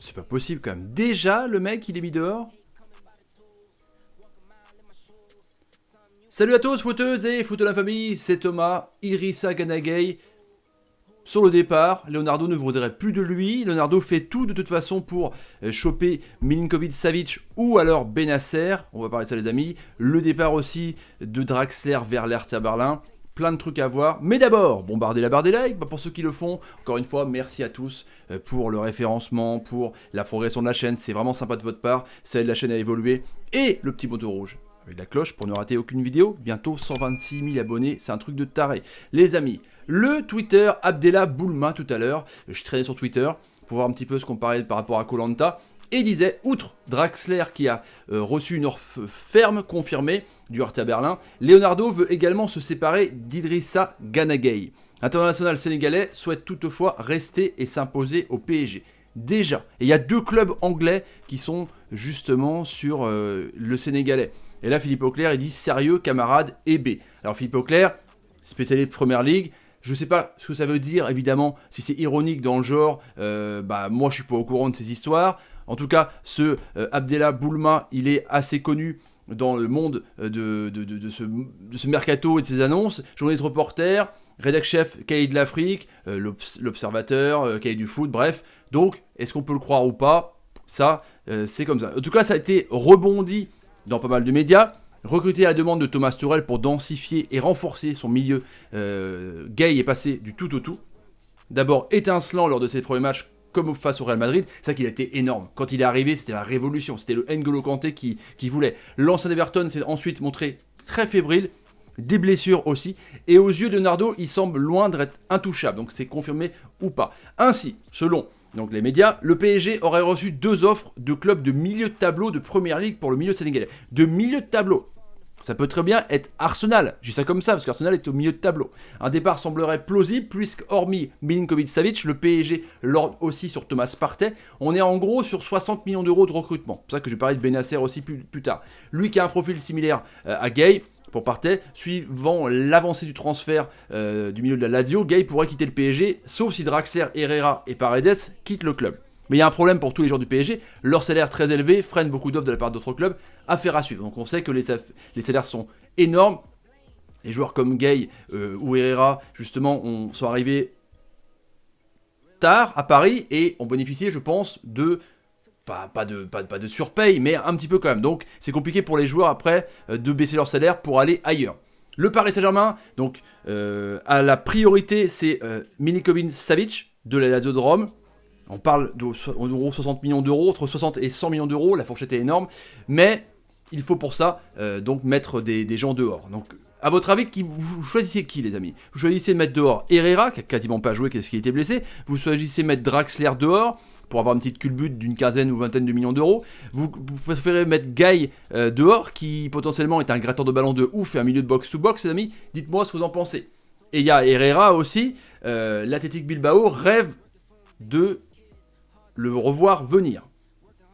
C'est pas possible quand même. Déjà, le mec, il est mis dehors. Salut à tous, footeuses et foot de la famille, c'est Thomas. Idrissa Gana Gueye sur le départ. Leonardo ne voudrait plus de lui. Leonardo fait tout de toute façon pour choper Milinkovic-Savic ou alors Bennacer. On va parler de ça les amis. Le départ aussi de Draxler vers l'Hertha Berlin. Plein de trucs à voir. Mais d'abord, bombardez la barre des likes. Pour ceux qui le font, encore une fois, merci à tous pour le référencement, pour la progression de la chaîne. C'est vraiment sympa de votre part. Ça aide la chaîne à évoluer. Et le petit poteau rouge avec la cloche pour ne rater aucune vidéo. Bientôt 126 000 abonnés, c'est un truc de taré. Les amis, le Twitter Abdellah Boulma tout à l'heure, je traînais sur Twitter pour voir un petit peu ce qu'on parlait par rapport à Koh Lanta, et disait, outre Draxler qui a reçu une offre ferme confirmée du Hertha Berlin, Leonardo veut également se séparer d'Idrissa Gana Gueye. L'international sénégalais souhaite toutefois rester et s'imposer au PSG. Déjà, et il y a 2 clubs anglais qui sont justement sur le sénégalais. Et là, Philippe Auclair, il dit sérieux, camarade, et B. Alors, Philippe Auclair, spécialiste de Première Ligue, je ne sais pas ce que ça veut dire, évidemment, si c'est ironique dans le genre, moi je suis pas au courant de ces histoires. En tout cas, ce Abdellah Boulma, il est assez connu dans le monde de ce mercato et de ses annonces. Journaliste reporter, rédac chef Cahier de l'Afrique, l'Observateur, Cahier du foot, bref. Donc, est-ce qu'on peut le croire ou pas? Ça, c'est comme ça. En tout cas, ça a été rebondi dans pas mal de médias, recruté à la demande de Thomas Tuchel pour densifier et renforcer son milieu. Gueye est passé du tout au tout. D'abord étincelant lors de ses premiers matchs comme face au Real Madrid, c'est ça qu'il a été énorme. Quand il est arrivé, c'était la révolution, c'était le N'Golo Kanté qui voulait. L'ancien Everton s'est ensuite montré très fébrile, des blessures aussi, et aux yeux de Leonardo, il semble loin d'être intouchable, donc c'est confirmé ou pas. Ainsi, selon donc les médias, le PSG aurait reçu 2 offres de clubs de milieu de tableau de Première Ligue pour le milieu sénégalais. De milieu de tableau. Ça peut très bien être Arsenal. Je dis ça comme ça parce qu'Arsenal est au milieu de tableau. Un départ semblerait plausible puisque hormis Milinkovic-Savic, le PSG lord aussi sur Thomas Partey. On est en gros sur 60 millions d'euros de recrutement. C'est pour ça que je vais parler de Bennacer aussi plus tard. Lui qui a un profil similaire à Gueye. Pour Partey, suivant l'avancée du transfert du milieu de la Lazio, Gueye pourrait quitter le PSG, sauf si Draxler, Herrera et Paredes quittent le club. Mais il y a un problème pour tous les joueurs du PSG, leur salaire très élevé freine beaucoup d'offres de la part d'autres clubs, affaire à suivre. Donc on sait que les salaires sont énormes, les joueurs comme Gueye ou Herrera, justement, sont arrivés tard à Paris et ont bénéficié, je pense, de... Pas de surpaye, mais un petit peu quand même. Donc c'est compliqué pour les joueurs après de baisser leur salaire pour aller ailleurs. Le Paris Saint-Germain, donc à la priorité, c'est Milinkovic-Savic de la Lazio de Rome. On parle d'en gros 60 millions d'euros, entre 60 et 100 millions d'euros, la fourchette est énorme. Mais il faut pour ça donc mettre des gens dehors. Donc à votre avis, vous choisissez qui les amis? Vous choisissez de mettre dehors Herrera, qui a quasiment pas joué, parce qu'il était blessé. Vous choisissez de mettre Draxler dehors, pour avoir une petite culbute d'une quinzaine ou vingtaine de millions d'euros. Vous préférez mettre Gueye dehors, qui potentiellement est un gratteur de ballon de ouf et un milieu de box-to-box, les amis. Dites-moi ce que vous en pensez. Et il y a Herrera aussi. L'Athletic Bilbao rêve de le revoir venir.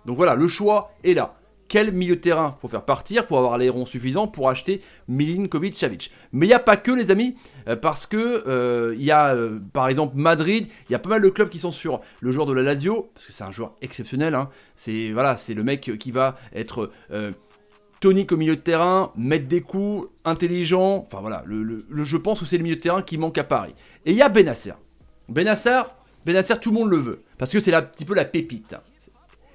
Donc voilà, le choix est là. Quel milieu de terrain faut faire partir pour avoir l'airon suffisant pour acheter Milinkovic-Savic? Mais il n'y a pas que les amis, parce que il y a par exemple Madrid, il y a pas mal de clubs qui sont sur le joueur de la Lazio, parce que c'est un joueur exceptionnel, hein. C'est le mec qui va être tonique au milieu de terrain, mettre des coups, intelligent, enfin voilà, je pense que c'est le milieu de terrain qui manque à Paris. Et il y a Bennacer, tout le monde le veut, parce que c'est un petit peu la pépite.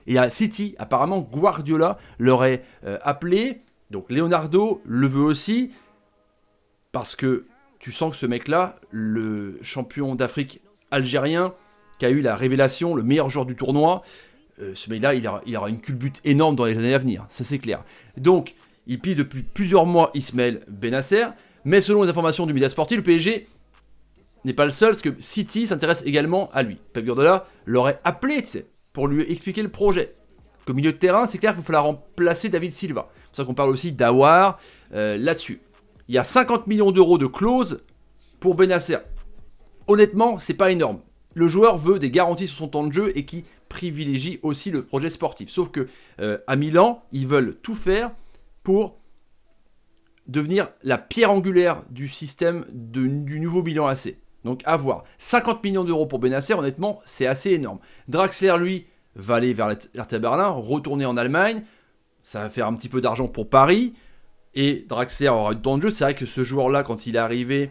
Et à City, apparemment, Guardiola l'aurait appelé. Donc Leonardo le veut aussi. Parce que tu sens que ce mec-là, le champion d'Afrique algérien, qui a eu la révélation, le meilleur joueur du tournoi, ce mec-là, il aura une culbute énorme dans les années à venir. Ça, c'est clair. Donc, il pise depuis plusieurs mois Ismaël Bennacer. Mais selon les informations du média sportif, le PSG n'est pas le seul, parce que City s'intéresse également à lui. Pep Guardiola l'aurait appelé, tu sais, pour lui expliquer le projet. Qu'au milieu de terrain, c'est clair qu'il faut falloir remplacer David Silva. C'est pour ça qu'on parle aussi d'Awar là-dessus. Il y a 50 millions d'euros de clause pour Bennacer. Honnêtement, c'est pas énorme. Le joueur veut des garanties sur son temps de jeu et qui privilégie aussi le projet sportif. Sauf que à Milan, ils veulent tout faire pour devenir la pierre angulaire du système du nouveau Milan AC. Donc à voir. 50 millions d'euros pour Bennacer, honnêtement, c'est assez énorme. Draxler, lui, va aller vers l'Hertha Berlin, retourner en Allemagne, ça va faire un petit peu d'argent pour Paris, et Draxler aura eu du temps de jeu. C'est vrai que ce joueur-là, quand il est arrivé,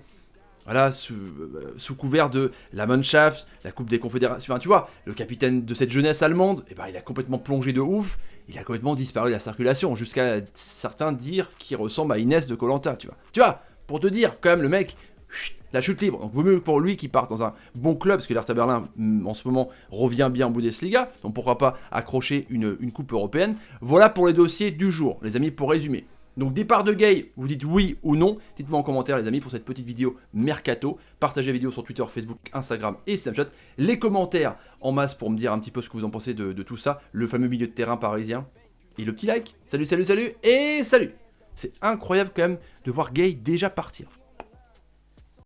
voilà, sous couvert de la Mannschaft, la Coupe des Confédérations, enfin, tu vois, le capitaine de cette jeunesse allemande, eh ben, il a complètement plongé de ouf, il a complètement disparu de la circulation, jusqu'à certains dire qu'il ressemble à Inès de Koh-Lanta, tu vois. Tu vois, pour te dire, quand même, le mec, la chute libre. Donc, vaut mieux pour lui qu'il parte dans un bon club, parce que l'Hertha Berlin, en ce moment, revient bien en Bundesliga. Donc, pourquoi pas accrocher une coupe européenne. Voilà pour les dossiers du jour, les amis, pour résumer. Donc, départ de Gay, vous dites oui ou non. Dites-moi en commentaire, les amis, pour cette petite vidéo Mercato. Partagez la vidéo sur Twitter, Facebook, Instagram et Snapchat. Les commentaires en masse pour me dire un petit peu ce que vous en pensez de tout ça. Le fameux milieu de terrain parisien. Et le petit like. Salut, salut, salut et salut. C'est incroyable quand même de voir Gay déjà partir.